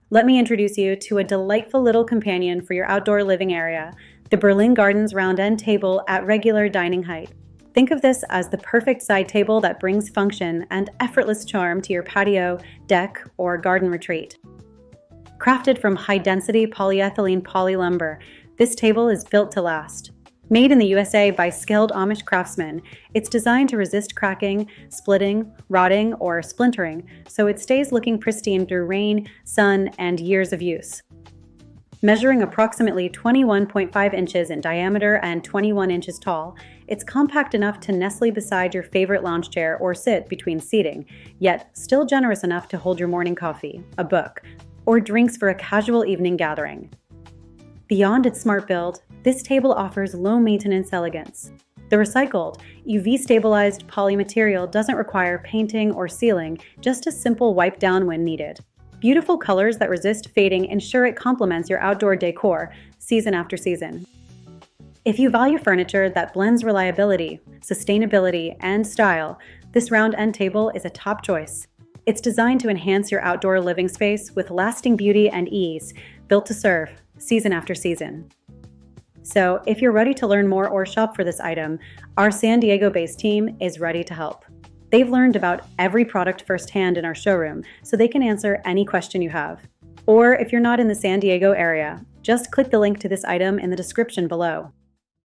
Let me introduce you to a delightful little companion for your outdoor living area, the Berlin Gardens round end table at regular dining height. Think of this as the perfect side table that brings function and effortless charm to your patio, deck, or garden retreat. Crafted from high-density polyethylene poly lumber, this table is built to last. Made in the USA by skilled Amish craftsmen, it's designed to resist cracking, splitting, rotting, or splintering, so it stays looking pristine through rain, sun, and years of use. Measuring approximately 21.5 inches in diameter and 21 inches tall, it's compact enough to nestle beside your favorite lounge chair or sit between seating, yet still generous enough to hold your morning coffee, a book, or drinks for a casual evening gathering. Beyond its smart build, this table offers low-maintenance elegance. The recycled, UV-stabilized poly material doesn't require painting or sealing, just a simple wipe down when needed. Beautiful colors that resist fading ensure it complements your outdoor decor, season after season. If you value furniture that blends reliability, sustainability, and style, this round end table is a top choice. It's designed to enhance your outdoor living space with lasting beauty and ease, built to serve, season after season. So, if you're ready to learn more or shop for this item, our San Diego-based team is ready to help. They've learned about every product firsthand in our showroom, so they can answer any question you have. Or if you're not in the San Diego area, just click the link to this item in the description below.